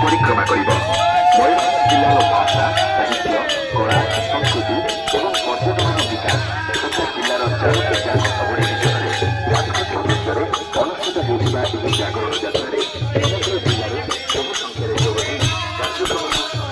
परिक्रमा करिब। मयूरभंज जिल्लार भाषा, साहित्य, कला, संस्कृति एवं पर्यटन विकास तथा जिल्लार चारुकला सबरी विषयले सांस्कृतिक उद्देश्यले अनुष्ठित होउଥିବା ଏହି ଜାଗରଣ ଯାତ୍ରାରେ ସମଗ୍ର ଜିଲ୍ଲାରେ ବହୁ ସଂଖ୍ୟାରେ ଯୋଗ ଦେଇ କାର୍ଯ୍ୟକ୍ରମ ସଫଳ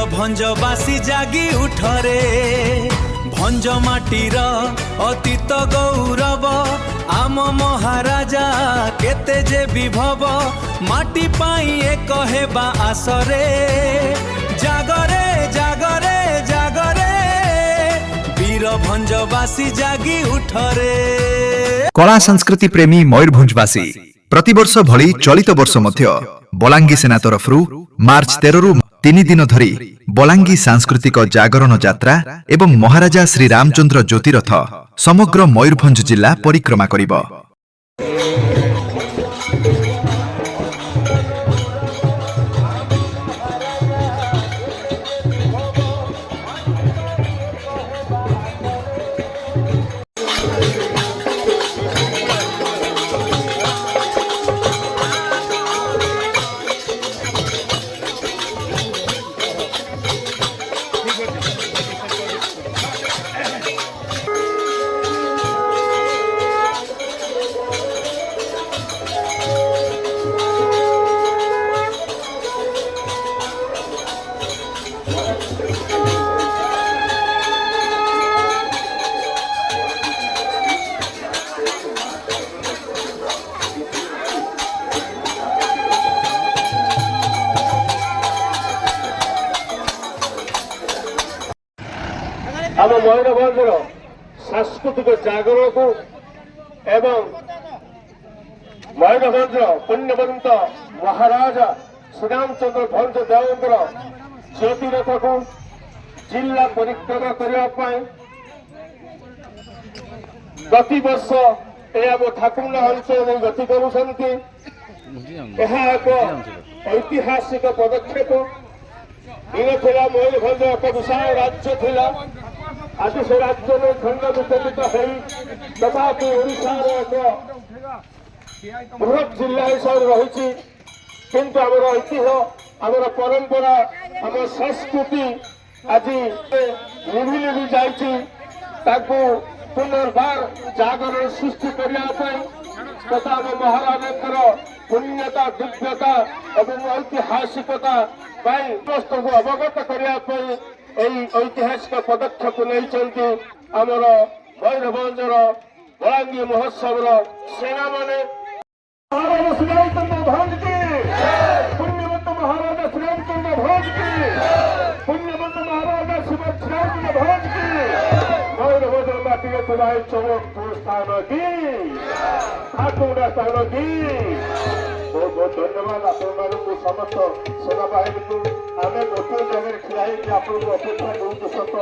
भंजवासी जागी उठरे भंज माटीर अतीत गौरव आम महाराजा केते जे विभव माटी पाई एक हेबा आसरे जागरे जागरे जागरे वीर भंजवासी जागी उठरे। कला संस्कृति प्रेमी मयूरभंजवासी प्रतिवर्ष भली चलित वर्ष मध्य बलांगी सेना तरफरु मार्च 13 रु 3 दिन धरी बलांगी सांस्कृतिक जागरण यात्रा एवं महाराजा श्री रामचंद्र ज्योतिरथ समग्र मयूरभंज जिला परिक्रमा करिब। ଆମ ମୟୂରଭଞ୍ଜର ସାଂସ୍କୃତିକ ଜାଗରଣକୁ ଏବଂ ମୟୂରଭଞ୍ଜର ପୁଣ୍ୟବନ୍ତ ମହାରାଜା ଶ୍ରୀରାମଚନ୍ଦ୍ର ଭଞ୍ଜ ଦେବଙ୍କର ଜ୍ୟୋତିରଥକୁ ଜିଲ୍ଲା ପରିକ୍ରମା କରିବା ପାଇଁ ପ୍ରତିବର୍ଷ ଏ ଆମ ଠାକୁରନା ଅଞ୍ଚଳରେ ଗତି କରୁଛନ୍ତି। ଏହା ଏକ ଐତିହାସିକ ପଦକ୍ଷେପ। ଦିନ ଥିଲା ମୟୂରଭଞ୍ଜ ଏକ ବିଶାଳ ରାଜ୍ୟ ଥିଲା। ଆଜି ସେ ରାଜ୍ୟରେ ଖଣ୍ଡ ବିଚଳିତ ହେଇ ତଥାପି ଓଡ଼ିଶାର ଏକ ବୃହତ୍ ଜିଲ୍ଲା ହିସାବରେ ରହିଛି। କିନ୍ତୁ ଆମର ଐତିହ୍ୟ, ଆମର ପରମ୍ପରା, ଆମ ସଂସ୍କୃତି ଆଜି ଲିଭି ଲିଭି ଯାଇଛି। ତାକୁ ପୁନର୍ବାର ଜାଗରଣ ସୃଷ୍ଟି କରିବା ପାଇଁ ତଥା ଆମ ମହାରାଜଙ୍କର ପୁଣ୍ୟତା, ଦିବ୍ୟତା ଏବଂ ଐତିହାସିକତା ପାଇଁ ସମସ୍ତଙ୍କୁ ଅବଗତ କରିବା ପାଇଁ ଏହି ଐତିହାସିକ ପଦକ୍ଷେପ ନେଇଛନ୍ତି ଆମର ମୟୂରଭଞ୍ଜର ବଳାଙ୍ଗୀ ମହୋତ୍ସବର ସେନାମାନେ। ମହାରାଜ ଶ୍ରୀରାମଚନ୍ଦ୍ର ଭଞ୍ଜ କି ପୁଣ୍ୟବନ୍ତ ମହାରାଜା ଶ୍ରୀରାମଚନ୍ଦ୍ର ଭଞ୍ଜ କି ପୁଣ୍ୟବନ୍ତ ମହାରାଜା ଶ୍ରୀରାମଚନ୍ଦ୍ର ଭଞ୍ଜ କି ମୟୂରଭଞ୍ଜର ମାଟିରେ ଥିବା ଏହି ଚମକପୁର ସ୍ଥାନ କି ଠାକୁରା ସ୍ଥାନ କି ବହୁତ ବହୁତ ଧନ୍ୟବାଦ ଆପଣମାନଙ୍କୁ, ସମସ୍ତ ସେନାବାହିନୀକୁ। ଆମେ ଗୋଟିଏ ଜାଗାରେ ଠିଆ ହେଇକି ଆପଣଙ୍କୁ ଅପେକ୍ଷା କରୁଛୁ ସତ।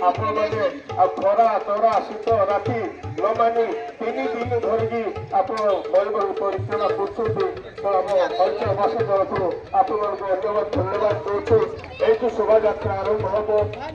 ଆପଣମାନେ ଆଉ ଖରା ତରା ଶୀତ ରାତି ନ ମାନି 3 ଦିନ ଧରିକି ଆପଣ ମୟୂରଭଞ୍ଜ ପରିକ୍ରମା କରୁଛନ୍ତି। ତ ଆମ ଅଞ୍ଚଳବାସୀ ତରଫରୁ ଆପଣମାନଙ୍କୁ ଧନ୍ୟବାଦ ଦଉଛୁ। ଏଇଠୁ ଶୋଭାଯାତ୍ରା ଆରମ୍ଭ ହବ।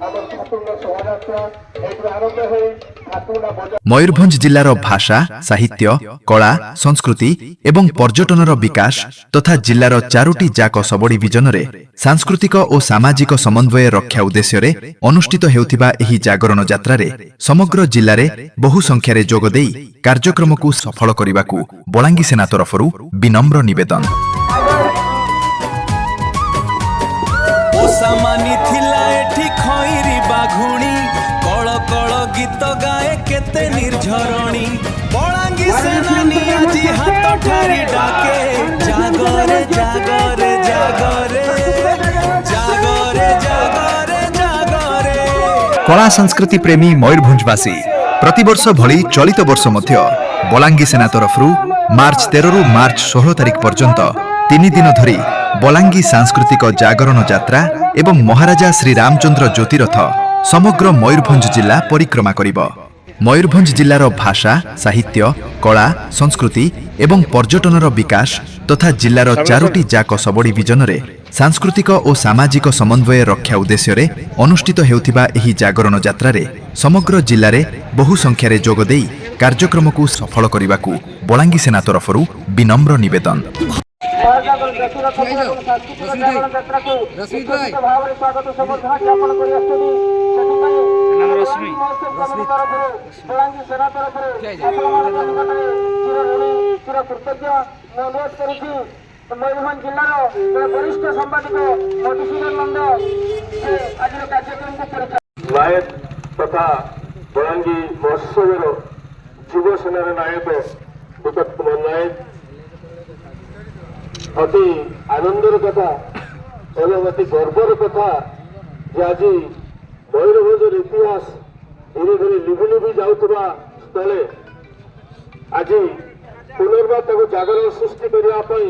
ଆମର ଠାକୁରଙ୍କ ଶୋଭାଯାତ୍ରା ଏଇଠୁ ଆରମ୍ଭ ହେଇ ଠାକୁରା ବଜାର ମୟୂରଭଞ୍ଜ ଜିଲ୍ଲାର ଭାଷା, ସାହିତ୍ୟ, କଳା, ସଂସ୍କୃତି ଏବଂ ପର୍ଯ୍ୟଟନର ବିକାଶ ତଥା ଜିଲ୍ଲାର 4ଟି ଯାକ ସବଡ଼ି ବିଜନରେ ସାଂସ୍କୃତିକ ଓ ସାମାଜିକ ସମନ୍ୱୟ ରକ୍ଷା ଉଦ୍ଦେଶ୍ୟରେ ଅନୁଷ୍ଠିତ ହେଉଥିବା ଏହି ଜାଗରଣ ଯାତ୍ରାରେ ସମଗ୍ର ଜିଲ୍ଲାରେ ବହୁ ସଂଖ୍ୟାରେ ଯୋଗଦେଇ କାର୍ଯ୍ୟକ୍ରମକୁ ସଫଳ କରିବାକୁ ବଳାଙ୍ଗୀ ସେନା ତରଫରୁ ବିନମ୍ର ନିବେଦନ। ଓସାମାନି ଥିଲା ଏଠି ଖଇରି ବାଘୁଣୀ, କଳ କଳ ଗୀତ ଗାଏ କେତେ ନିର୍ଝରଣୀ। ବଳାଙ୍ଗୀ ସେନାନୀ ଆଜି ହାତ ଠାରି ଡାକେ, ଜାଗରେ ଜାଗରେ ଜାଗରେ ଜାଗରେ ଜାଗରେ ଜାଗରେ। କଳା ସଂସ୍କୃତି ପ୍ରେମୀ ମୟୂରଭଞ୍ଜବାସୀ ପ୍ରତିବର୍ଷ ଭଳି ଚଳିତ ବର୍ଷ ମଧ୍ୟ ବଲାଙ୍ଗୀ ସେନା ତରଫରୁ ମାର୍ଚ୍ଚ 13ରୁ ମାର୍ଚ୍ଚ 16 ତାରିଖ ପର୍ଯ୍ୟନ୍ତ 3 ଦିନ ଧରି ବଲାଙ୍ଗୀ ସାଂସ୍କୃତିକ ଜାଗରଣ ଯାତ୍ରା ଏବଂ ମହାରାଜା ଶ୍ରୀ ରାମଚନ୍ଦ୍ର ଜ୍ୟୋତିରଥ ସମଗ୍ର ମୟୂରଭଞ୍ଜ ଜିଲ୍ଲା ପରିକ୍ରମା କରିବ। ମୟୂରଭଞ୍ଜ ଜିଲ୍ଲାର ଭାଷା, ସାହିତ୍ୟ, କଳା, ସଂସ୍କୃତି ଏବଂ ପର୍ଯ୍ୟଟନର ବିକାଶ ତଥା ଜିଲ୍ଲାର 4ଟି ଯାକ ସବଡ଼ି ବିଜନରେ ସାଂସ୍କୃତିକ ଓ ସାମାଜିକ ସମନ୍ୱୟ ରକ୍ଷା ଉଦ୍ଦେଶ୍ୟରେ ଅନୁଷ୍ଠିତ ହେଉଥିବା ଏହି ଜାଗରଣ ଯାତ୍ରାରେ ସମଗ୍ର ଜିଲ୍ଲାରେ ବହୁ ସଂଖ୍ୟାରେ ଯୋଗଦେଇ କାର୍ଯ୍ୟକ୍ରମକୁ ସଫଳ କରିବାକୁ ବଳାଙ୍ଗୀ ସେନା ତରଫରୁ ବିନମ୍ର ନିବେଦନ। ମୟୂରଭଞ୍ଜ ଜିଲ୍ଲାର ବରିଷ୍ଠ ସାମ୍ବାଦିକ ମଧୁସୂଦନ ନନ୍ଦ ଆଜିର କାର୍ଯ୍ୟକ୍ରମକୁ ନାୟକ ତଥା ବଳାଙ୍ଗୀ ମହୋତ୍ସବର ଯୁବ ସେନାର ନାୟକ ବିଗତ କୁମାର ନାୟକ, ଅତି ଆନନ୍ଦର କଥା ଏବଂ ଅତି ଗର୍ବର କଥା ଯେ ଆଜି ମୟୂରଭଞ୍ଜର ଇତିହାସ ଧୀରେ ଧୀରେ ଲିଭି ଲିଭି ଯାଉଥିବା ସ୍ଥଳେ ଆଜି ପୁନର୍ବାର ତାକୁ ଜାଗରଣ ସୃଷ୍ଟି କରିବା ପାଇଁ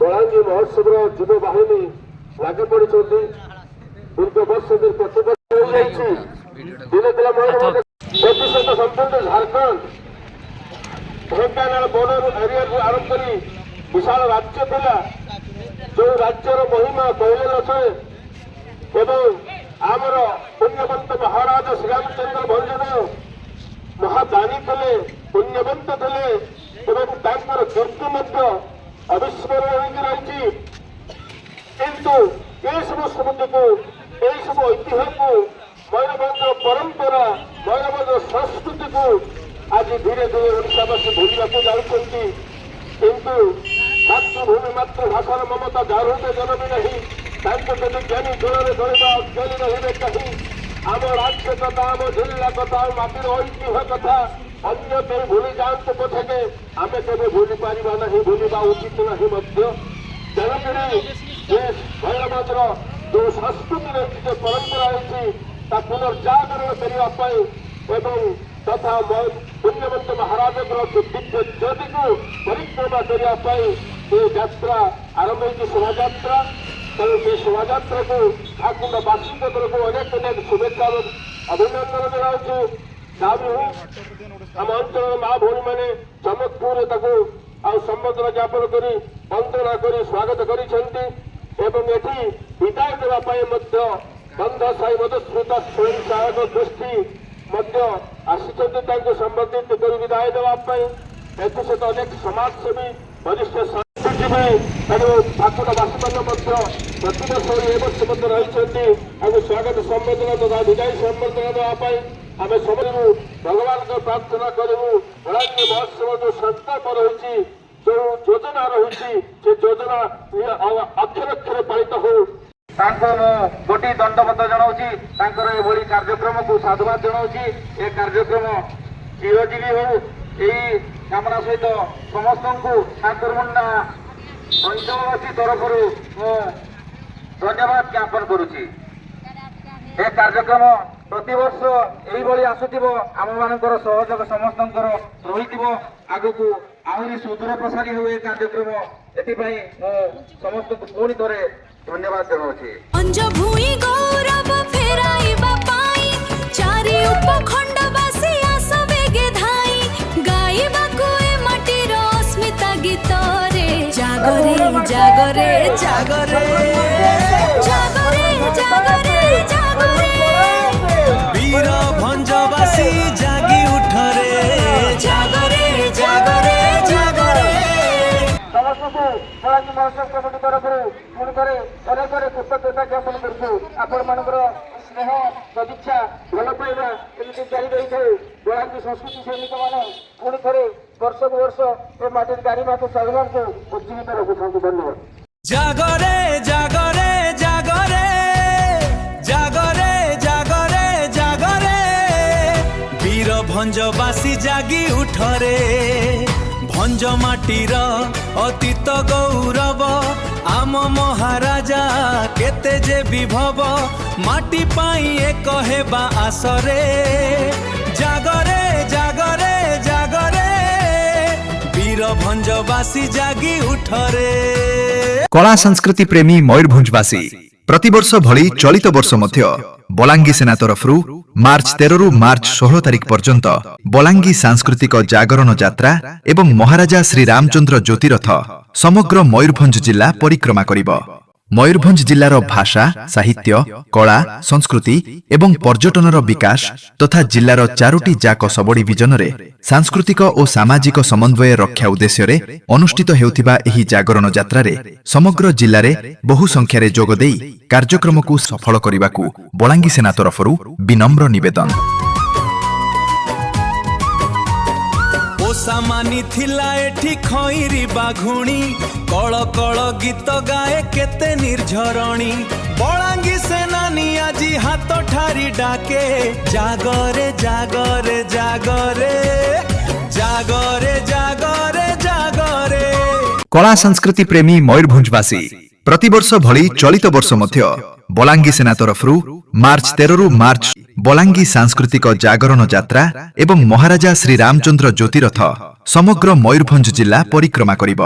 ବଳାଙ୍ଗୀ ମହୋତ୍ସବର ଯୁବ ବାହିନୀ ଲାଗି ପଡ଼ିଛନ୍ତି। ଦୀର୍ଘ ବର୍ଷ ଧରି ପ୍ରତିବର୍ଷ ହୋଇଯାଇଛି। ଦିନେ ଥିଲା ମୟୂରଭଞ୍ଜ ପ୍ରତିଶତ ସମ୍ପୂର୍ଣ୍ଣ ଝାଡ଼ଖଣ୍ଡ ଢେଙ୍କାନାଳ ବର୍ଡର ଏରିଆରୁ ଆରମ୍ଭ କରି ବିଶାଳ ରାଜ୍ୟ ଥିଲା। ଯେଉଁ ରାଜ୍ୟର ମହିମା କହିଲେ ନ ସରେ ଏବଂ ଆମର ପୁଣ୍ୟବନ୍ତ ମହାରାଜ ଶ୍ରୀରାମଚନ୍ଦ୍ର ଭଞ୍ଜଦେବ ମହାଦାନୀ ଥିଲେ, ପୁଣ୍ୟବନ୍ତ ଥିଲେ ଏବଂ ତାଙ୍କର କୀର୍ତ୍ତି ମଧ୍ୟ ଅବିସ୍ମରଣୀୟ ହୋଇକି ରହିଛି। କିନ୍ତୁ ଏସବୁ ସ୍ମୃତିକୁ, ଏହିସବୁ ଐତିହ୍ୟକୁ, ମୟୂରଭଞ୍ଜର ପରମ୍ପରା, ମୟୂରଭଞ୍ଜର ସଂସ୍କୃତିକୁ ଆଜି ଧୀରେ ଧୀରେ ଓଡ଼ିଶାବାସୀ ଭୁଲିବାକୁ ଯାଉଛନ୍ତି। କିନ୍ତୁ ମାତୃଭୂମି ମାତୃଭାଷାର ମମତା ଯାହାର ହୃଦୟ ଜନ୍ମି ନାହିଁ, ତାଙ୍କୁ ଯଦି ଜ୍ଞାନୀ ଜଳରେ ଧରିବା ଅଜ୍ଞାନୀ ରହିବେ କାହିଁ। ଆମ ରାଜ୍ୟ କଥା, ଆମ ଜିଲ୍ଲା କଥା, ମାଟିର ଐତିହ୍ୟ କଥା ଅନ୍ୟ କେହି ଭୁଲି ଯାଆନ୍ତୁ ପଛକେ ଆମ କେବେ ଭୁଲି ପାରିବା ନାହିଁ, ଭୁଲିବା ଉଚିତ ନାହିଁ ମଧ୍ୟ। ତେଣୁକରି ଯେ ଭୈରବାଦର ଯେଉଁ ସଂସ୍କୃତି ରହିଛି, ଯେ ପରମ୍ପରା ରହିଛି, ତା ପୁନର୍ଜାଗରଣ କରିବା ପାଇଁ ଏବଂ ତଥା ପୁଣ୍ୟବନ୍ତ ମହାରାଜଙ୍କର ଦିବ୍ୟ ଜ୍ୟୋତିକୁ ପରିକ୍ରମା କରିବା ପାଇଁ ଏ ଯାତ୍ରା ଆରମ୍ଭ ହୋଇଛି, ଶୋଭାଯାତ୍ରା। ତେଣୁ ସେ ଶୋଭାଯାତ୍ରାକୁ ଠାକୁରବାସୀଙ୍କ ତରଫରୁ ଅନେକ ଅନେକ ଶୁଭେଚ୍ଛା ଅଭିନନ୍ଦନ ଜଣାଉଛୁ। ଦାବି ଆମ ଅଞ୍ଚଳର ମା ଭଉଣୀମାନେ ଚମକପୁରରେ ତାକୁ ଆଉ ସମ୍ବର୍ଦ୍ଧନା ଜ୍ଞାପନ କରି ବନ୍ଦନା କରି ସ୍ୱାଗତ କରିଛନ୍ତି ଏବଂ ଏଠି ବିଦାୟ ଦେବା ପାଇଁ ମଧ୍ୟ ବନ୍ଧ ସାହି ମଧୁସ୍ମୃତ ସ୍ୱୟଂ ସହାୟକ ଗୋଷ୍ଠୀ ମଧ୍ୟ ଆସିଛନ୍ତି ତାଙ୍କୁ ସମ୍ବର୍ଦ୍ଧିତ କରି ବିଦାୟ ଦେବା ପାଇଁ। ଏଥିସହିତ ଅନେକ ସମାଜସେବୀ ବରିଷ୍ଠ ସାଂସ୍କୃତିକ ତେଣୁ ଠାକୁରବାସୀମାନେ ମଧ୍ୟ ପ୍ରତିବର୍ଷ ଏ ବର୍ଷ ମଧ୍ୟ ରହିଛନ୍ତି ଆଉ ସ୍ୱାଗତ ସମ୍ବର୍ଦ୍ଧନା ତଥା ବିଦାୟୀ ସମ୍ବର୍ଦ୍ଧନା ଦେବା ପାଇଁ ଆମେ ସବୁକୁ ଭଗବାନଙ୍କ ପ୍ରାର୍ଥନା କରିବୁ। ବଳାଙ୍ଗୀର ମହୋତ୍ସବ ଯେଉଁ ସଂକଳ୍ପ ରହିଛି, ଯେଉଁ ଯୋଜନା ରହିଛି, ସେ ଯୋଜନା ଅକ୍ଷର ଅକ୍ଷରେ ପାଳିତ ହଉ। ତାଙ୍କୁ ମୁଁ ଗୋଟିଏ ଦଣ୍ଡବତ ଜଣାଉଛି, ତାଙ୍କର ଏଭଳି କାର୍ଯ୍ୟକ୍ରମକୁ ସାଧୁବାଦ ଜଣାଉଛି। ଏ କାର୍ଯ୍ୟକ୍ରମ ଚିରଜୀବୀ ହଉ, ଏହି କାମନା ସହିତ ସମସ୍ତଙ୍କୁ ଠାକୁରମୁଣ୍ଡା ଅଞ୍ଚଳବାସୀ ତରଫରୁ ମୁଁ ଧନ୍ୟବାଦ ଜ୍ଞାପନ କରୁଛି। ଏ କାର୍ଯ୍ୟକ୍ରମ ପ୍ରତିବର୍ଷ ଏଇଭଳି ଆସୁଥିବ, ଆମମାନଙ୍କର ସହଯୋଗ ସମସ୍ତଙ୍କର ରହିଥିବ, ଆଗକୁ ଆହୁରି ସୁଦୂର ପ୍ରସାରୀ ହେଉ ଏ କାର୍ଯ୍ୟକ୍ରମ। ଏଥିପାଇଁ ମୁଁ ସମସ୍ତଙ୍କୁ ପୁଣି ଥରେ ଧନ୍ୟବାଦ ଜଣାଉଛି। ଅଞ୍ଜଭୂଇଁ ଗୌରବ ଫେରାଇବା ପାଇଁ ଚାରି ଉପଖଣ୍ଡବାସୀ ଆସ ବେଗେ ଧାଇଁ ଗାଇବାକୁ ଏ ମାଟିର ଅସ୍ମିତା ଗୀତରେ ଜାଗରେ ଜାଗରେ ଜାଗରେ ଜାଗରେ ଜାଗରେ ଜାଗରେ বীর ভঞ্জবাসী জাগি উঠরে জাগরে জাগরে জাগরে ସମସ୍ତଙ୍କୁ ବଳାଙ୍ଗୀର ମହୋତ୍ସବ କମିଟି ତରଫରୁ ପୁଣି ଥରେ ଅନେକ ଅନେକ କୃତଜ୍ଞତା ଜ୍ଞାପନ କରୁଛୁ। ଆପଣମାନଙ୍କର ସ୍ନେହ ସଦିଚ୍ଛା ଭଲ ପାଇବା ଏମିତି ଜାରି ରହିଥାଏ। ବଳାଙ୍ଗୀର ସଂସ୍କୃତି ସୈନିକମାନେ ପୁଣି ଥରେ ବର୍ଷକୁ ବର୍ଷ ଏ ମାଟିର ଗାରିମାକୁ ସ୍ୱାଭିମାନକୁ ଉଜ୍ଜୀବିତ ରଖୁଛନ୍ତି। ଧନ୍ୟବାଦ। জাগরে জাগরে জাগরে জাগরে জাগরে জাগরে বীর ভঞ্জবাসী জাগি উঠরে ভঞ্জ মাটির অতীত গৌরব আম মহারাজা কেতে যে বিভব মাটি পাই এক হেবা আসরে জাগরে জাগরে জাগরে বীর ভঞ্জবাসী জাগি উঠরে କଳା ସଂସ୍କୃତି ପ୍ରେମୀ ମୟୂରଭଞ୍ଜବାସୀ ପ୍ରତିବର୍ଷ ଭଳି ଚଳିତ ବର୍ଷ ମଧ୍ୟ ବଲାଙ୍ଗୀ ସେନା ତରଫରୁ ମାର୍ଚ୍ଚ 13ରୁ ମାର୍ଚ୍ଚ 16 ତାରିଖ ପର୍ଯ୍ୟନ୍ତ ବଲାଙ୍ଗୀ ସାଂସ୍କୃତିକ ଜାଗରଣ ଯାତ୍ରା ଏବଂ ମହାରାଜା ଶ୍ରୀ ରାମଚନ୍ଦ୍ର ଜ୍ୟୋତିରଥ ସମଗ୍ର ମୟୂରଭଞ୍ଜ ଜିଲ୍ଲା ପରିକ୍ରମା କରିବ। ମୟୂରଭଞ୍ଜ ଜିଲ୍ଲାର ଭାଷା, ସାହିତ୍ୟ, କଳା, ସଂସ୍କୃତି ଏବଂ ପର୍ଯ୍ୟଟନର ବିକାଶ ତଥା ଜିଲ୍ଲାର 4ଟି ଯାକ ସବଡ଼ି ବିଜନରେ ସାଂସ୍କୃତିକ ଓ ସାମାଜିକ ସମନ୍ୱୟ ରକ୍ଷା ଉଦ୍ଦେଶ୍ୟରେ ଅନୁଷ୍ଠିତ ହେଉଥିବା ଏହି ଜାଗରଣ ଯାତ୍ରାରେ ସମଗ୍ର ଜିଲ୍ଲାରେ ବହୁ ସଂଖ୍ୟାରେ ଯୋଗଦେଇ କାର୍ଯ୍ୟକ୍ରମକୁ ସଫଳ କରିବାକୁ ବଲାଙ୍ଗୀ ସେନା ତରଫରୁ ବିନମ୍ର ନିବେଦନ। ଓଷା ମାନିଥିଲା ଏଠି ଖଇରି ବାଘୁଣୀ କଳ କଳ ଗୀତ ଗାଏ କେତେ ନିର୍ଝରଣୀ ବଳାଙ୍ଗୀ ସେନାନୀ ଆଜି ହାତ ଠାରି ଡାକେ ଜାଗରେ ଜାଗରେ ଜାଗରେ ଜାଗରେ ଜାଗରେ ଜାଗରେ କଳା ସଂସ୍କୃତି ପ୍ରେମୀ ମୟୂରଭଞ୍ଜବାସୀ ପ୍ରତିବର୍ଷ ଭଳି ଚଳିତ ବର୍ଷ ମଧ୍ୟ ବଲାଙ୍ଗୀ ସେନା ତରଫରୁ ମାର୍ଚ୍ଚ 13ରୁ ମାର୍ଚ୍ଚ ବଲାଙ୍ଗୀ ସାଂସ୍କୃତିକ ଜାଗରଣ ଯାତ୍ରା ଏବଂ ମହାରାଜା ଶ୍ରୀ ରାମଚନ୍ଦ୍ର ଜ୍ୟୋତିରଥ ସମଗ୍ର ମୟୂରଭଞ୍ଜ ଜିଲ୍ଲା ପରିକ୍ରମା କରିବ।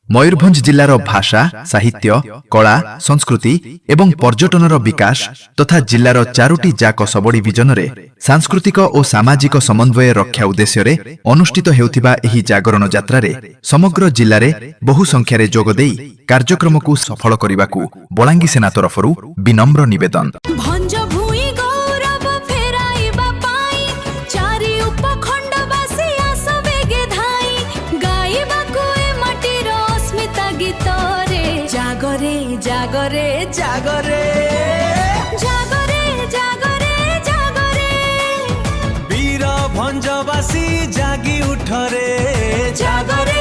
ମୟୂରଭଞ୍ଜ ଜିଲ୍ଲାର ଭାଷା, ସାହିତ୍ୟ, କଳା, ସଂସ୍କୃତି ଏବଂ ପର୍ଯ୍ୟଟନର ବିକାଶ ତଥା ଜିଲ୍ଲାର 4ଟି ଯାକ ସବଡ଼ି ବିଜନରେ ସାଂସ୍କୃତିକ ଓ ସାମାଜିକ ସମନ୍ୱୟ ରକ୍ଷା ଉଦ୍ଦେଶ୍ୟରେ ଅନୁଷ୍ଠିତ ହେଉଥିବା ଏହି ଜାଗରଣ ଯାତ୍ରାରେ ସମଗ୍ର ଜିଲ୍ଲାରେ ବହୁ ସଂଖ୍ୟାରେ ଯୋଗଦେଇ କାର୍ଯ୍ୟକ୍ରମକୁ ସଫଳ କରିବାକୁ ବଲାଙ୍ଗୀ ସେନା ତରଫରୁ ବିନମ୍ର ନିବେଦନ। ଭଞ୍ଜଭୂଇଁ ଗୌରବ ଫେରାଇବା ପାଇଁ ଚାରି ଉପଖଣ୍ଡବାସୀ ଆସ ବେଗେ ଧାଇଁ ଗାଇବାକୁ ଏ ମାଟିର ଅସ୍ମିତା ଗୀତରେ ଜାଗରେ ଜାଗରେ ଜାଗରେ ଜାଗରେ ଜାଗରେ ଜାଗରେ ବୀର ଭଞ୍ଜବାସୀ ଜାଗି ଉଠରେ ଜାଗରେ